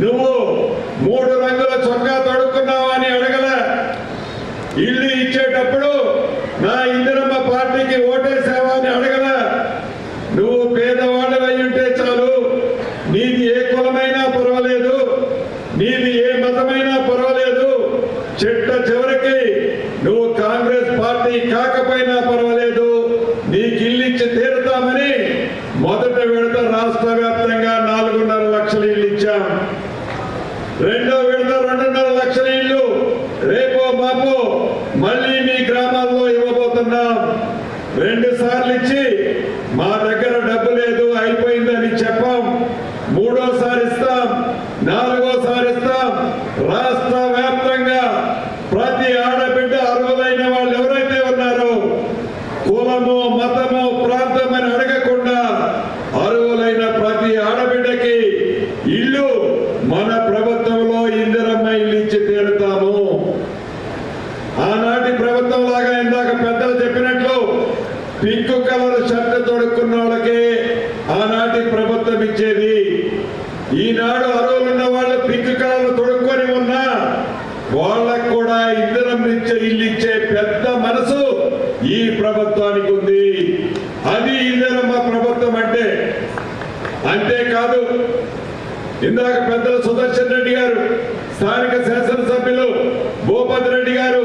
నువ్వు 3 రంగుల చొక్కా తొడుక్కున్నావా అని అడగల. ఇల్లు ఇచ్చేటప్పుడు నా ఇందిరమ్మ పార్టీకి ఓటేసావా అని అడగల. నువ్వు పేదవాళ్ళవై ఉంటే చాలు, నీది ఏ కులమైనా పర్వాలేదు, నీది ఏ మతమైనా పర్వాలేదు, చిట్ట చివరికి నువ్వు కాంగ్రెస్ పార్టీ కాకపోయినా పర్వాలేదు, నీకు ఇల్లు ఇచ్చి తీరుతామని మొదట విడత రాష్ట్ర వ్యాప్తంగా 4.5 లక్షల ఇల్లు ఇచ్చాం. రెండో విడత 2.5 లక్షల ఇల్లు రేపో మాపో మళ్ళీ మీ గ్రామాల్లో ఇవ్వబోతున్నాం. 2 సార్లు ఇచ్చి మా దగ్గర డబ్బు లేదు అయిపోయిందని చెప్పాం. 3ఓసారి ఇస్తాం, 4ఓసారి ఇస్తాం. రాష్ట్ర వ్యాప్తంగా ప్రతి ఆడబిడ్డ అర్హులైన వాళ్ళు ఎవరైతే ఉన్నారో కులమో మతమో ప్రాంతం అని అడగకుండా అర్హులైన ప్రతి ఆడబిడ్డకి ఇల్లు మన ప్రభుత్వంలో ఇందిరమ్మ ఇల్లు ఇచ్చి తీరుతాము. ఆనాటి ప్రభుత్వం లాగా ఇందాక పెద్దలు చెప్పినట్లు పింక్ కలర్ షర్ట్ తొడుక్కున్న వాళ్ళకి ఆనాటి ప్రభుత్వం ఇచ్చేది. ఈనాడు అర్హులున్న వాళ్ళు పింక్ కలర్ తొడుక్కొని ఉన్నా వాళ్ళకు కూడా ఇందిరమ్మ ఇల్లు ఇచ్చే పెద్ద మనసు ఈ ప్రభుత్వానికి ఉంది. అది ఇందిరమ్మ ప్రభుత్వం అంటే. అంతేకాదు, ఇందాక పెద్దలు సుదర్శన్ రెడ్డి గారు, స్థానిక శాసనసభ్యులు భూపతి రెడ్డి గారు,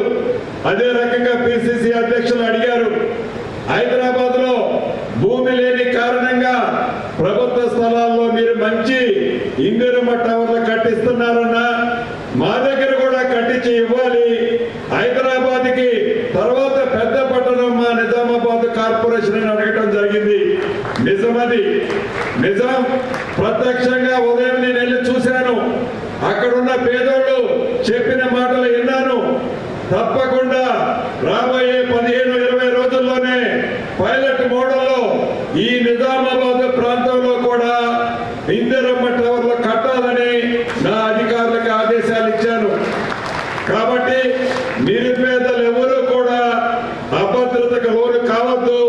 అదే రకంగా పిసిసి అధ్యక్షులు అడిగారు, హైదరాబాద్ లో భూమి లేని కారణంగా ప్రభుత్వ స్థలాల్లో మీరు మంచి ఇందిరమ్మ టవర్లు కట్టిస్తున్నారన్నా మా దగ్గర కూడా కట్టించి ఇవ్వాలి. హైదరాబాద్ కి తర్వాత పెద్ద పట్టణం మా నిజామాబాద్ కార్పొరేషన్ అని అడగటం జరిగింది. నిజమది, నిజం. ప్రత్యక్షంగా ఉదయం నేను వెళ్ళి చూశాను. అక్కడున్న పేదోళ్ళు చెప్పిన మాటలు విన్నాను. తప్పకుండా రాబోయే 15-20 రోజుల్లోనే పైలట్ మోడల్లో ఈ నిజామాబాద్ ప్రాంతంలో కూడా ఇందిరమ్మ టవర్లు కట్టాలని నా అధికారులకు ఆదేశాలు ఇచ్చాను. కాబట్టి నిరుపేదలు ఎవరు కూడా అభద్రతకు లోను కావద్దు.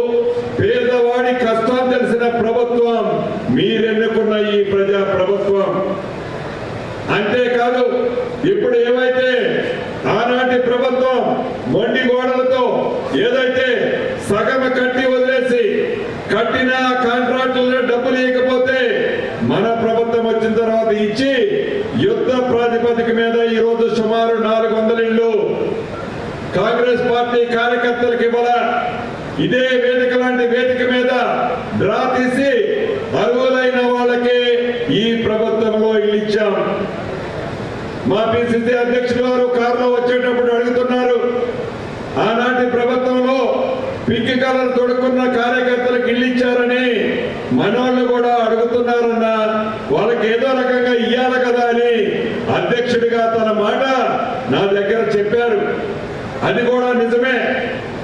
పేదవాడి కష్టం తెలిసిన ప్రభుత్వం మీరెన్నుకున్న ఈ ప్రజా ప్రభుత్వం. అంతేకాదు, ఇప్పుడు ఏవైతే ఆనాటి ప్రభుత్వం మొండి గోడలతో ఏదైతే సగం కట్టి వదిలేసి కట్టిన కాంట్రాక్టుల్లో డబ్బులు ఇవ్వకపోతే మన ప్రభుత్వం వచ్చిన తర్వాత ఇచ్చి యుద్ధ ప్రాతిపదిక మీద ఈ రోజు సుమారు 400 ఇళ్ళు కాంగ్రెస్ పార్టీ కార్యకర్తలకు ఇవ్వాల. ఇదే వేదిక లాంటి వేదిక మీద డ్రా తీసి అర్హులైన వాళ్ళకి ఈ ప్రభుత్వంలో ఇల్లు ఇచ్చాం. మా పిసిసి అధ్యక్షులు వారు కారులో వచ్చేటప్పుడు అడుగుతున్నారు, ఆనాటి ప్రభుత్వంలో పింక్ కలర్ తొడుక్కున్న కార్యకర్తలకు ఇల్లు ఇచ్చారని మనోళ్ళు కూడా అడుగుతున్నారన్నా వాళ్ళకి ఏదో రకంగా ఇయ్యాలి కదా అని అధ్యక్షుడిగా తన మాట నా దగ్గర చెప్పారు. అది కూడా నిజమే.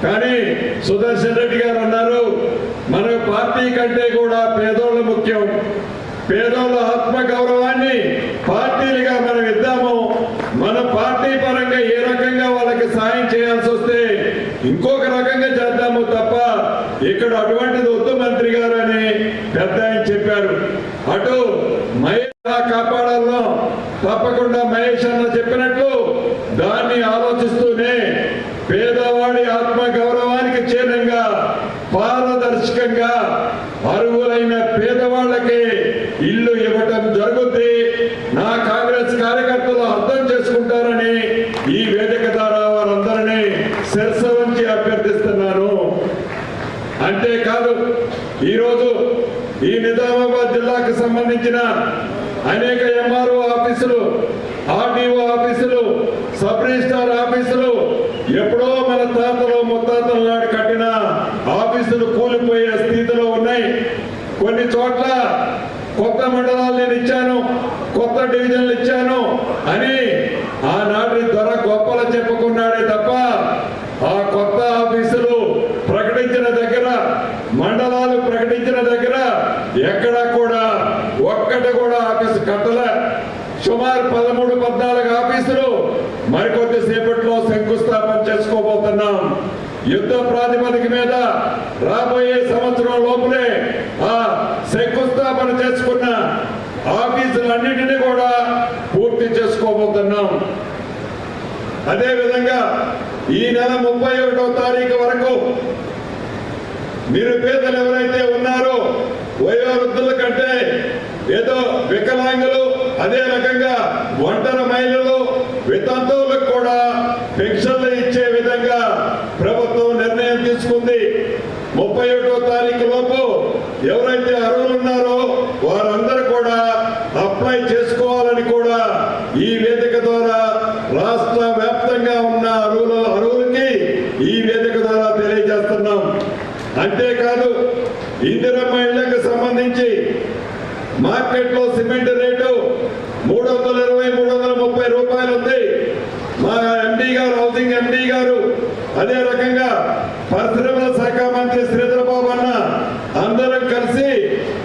కానీ సుదర్శన్ రెడ్డి గారు అన్నారు, మన పార్టీ కంటే కూడా పేదోళ్ళు ముఖ్యం. పేదోళ్ళ ఆత్మ గౌరవాన్ని పార్టీలుగా మనం ఇద్దాము. మన పార్టీ పరంగా ఏ రకంగా వాళ్ళకి సాయం చేయాల్సి వస్తే ఇంకొక రకంగా చేద్దాము తప్ప ఇక్కడ అటువంటిది వద్దు మంత్రి గారు అని పెద్ద ఆయన చెప్పారు. అటు మహేష్ కాపాడాలను తప్పకుండా మహేష్ అన్న చెప్పినట్లు దాన్ని ఆలోచిస్తూనే పేదవాడి ఆత్మ గౌరవానికి చిహ్నంగా పారదర్శకంగా అర్హులైన పేదవాళ్ళకి ఇల్లు ఇవ్వటం జరుగుద్ది. నా కాంగ్రెస్ కార్యకర్తలు అర్థం చేసుకుంటారని ఈ వేదిక ద్వారా వారందరినీ శిరస వంచి అభ్యర్థిస్తున్నాను. అంతేకాదు, ఈరోజు ఈ నిజామాబాద్ జిల్లాకు సంబంధించిన అనేక ఎంఆర్ఓ ఆఫీసులు, ఆర్డీఓ ఆఫీసులు, సబ్ రిజిస్ట్రార్ ఆఫీసులు ఎప్పుడో మన తాతలు ముత్తాతల నాడు కట్టిన ఆఫీసులు కూలిపోయే స్థితిలో ఉన్నాయి. కొన్ని చోట్ల కొత్త మండలాలు నేను ఇచ్చాను, కొత్త డివిజన్లు ఇచ్చాను అని ఆనాటి ధర గొప్పలు చెప్పుకున్నాడే తప్ప ఆ కొత్త ఆఫీసులు ప్రకటించిన దగ్గర, మండలాలు ప్రకటించిన దగ్గర ఎక్కడా కూడా ఒక్కటి కూడా ఆఫీసు కట్టలే. సుమారు 13-14 ఆఫీసులు మరికొద్ది సేపట్లో శంకుస్థాపన చేసుకోబోతున్నాం. యుద్ధ ప్రాతిపదిక మీద రాబోయే సంవత్సరం లోపలే ఆ శంకుస్థాపన చేసుకున్న ఆఫీసులన్నింటినీ కూడా పూర్తి చేసుకోబోతున్నాం. అదేవిధంగా ఈ నెల 31వ తారీఖు వరకు నిరుపేదలు ఎవరైతే ఉన్నారో వయోవృద్ధుల కంటే ఏదో వికలాంగులు, అదే రకంగా ఒంటరి మహిళలు, వితంతువులకు కూడా పెన్షన్లు ఇచ్చే విధంగా ప్రభుత్వం నిర్ణయం తీసుకుంది. 31వ తారీఖు లోపు ఎవరైతే అర్హులు ఉన్నారో వారందరూ కూడా అప్లై చేసుకోవాలని కూడా ఈ వేదిక ద్వారా రాష్ట్ర వ్యాప్తంగా ఉన్న అర్హులకి ఈ వేదిక ద్వారా తెలియజేస్తున్నాం. అంతేకాదు ఇందిరమ్మ ఇళ్లకు సంబంధించి మార్కెట్లో సిమెంట్ రేటు 320-330 రూపాయలు ఉంది. మా ఎండి గారు, హౌసింగ్ ఎండి గారు, అదే రకంగా పరిశ్రమల శాఖ మంత్రి శ్రీధర్ బాబు అన్న అందరం కలిసి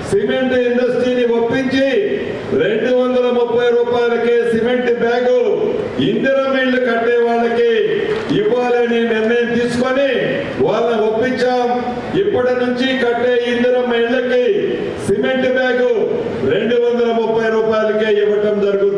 సిమెంట్ ఇండస్ట్రీని ఒప్పించి 230 రూపాయలకి సిమెంట్ బ్యాగు ఇందిరమ్మ ఇళ్లు కట్టే వాళ్ళకి ఇవ్వాలని నిర్ణయం తీసుకొని వాళ్ళని ఒప్పించాం. ఇప్పటి నుంచి కట్టే ఇందిరమ్మ ఇళ్లకి సిమెంట్ బ్యాగు 230 రూపాయలకే ఇవ్వటం జరుగుతుంది.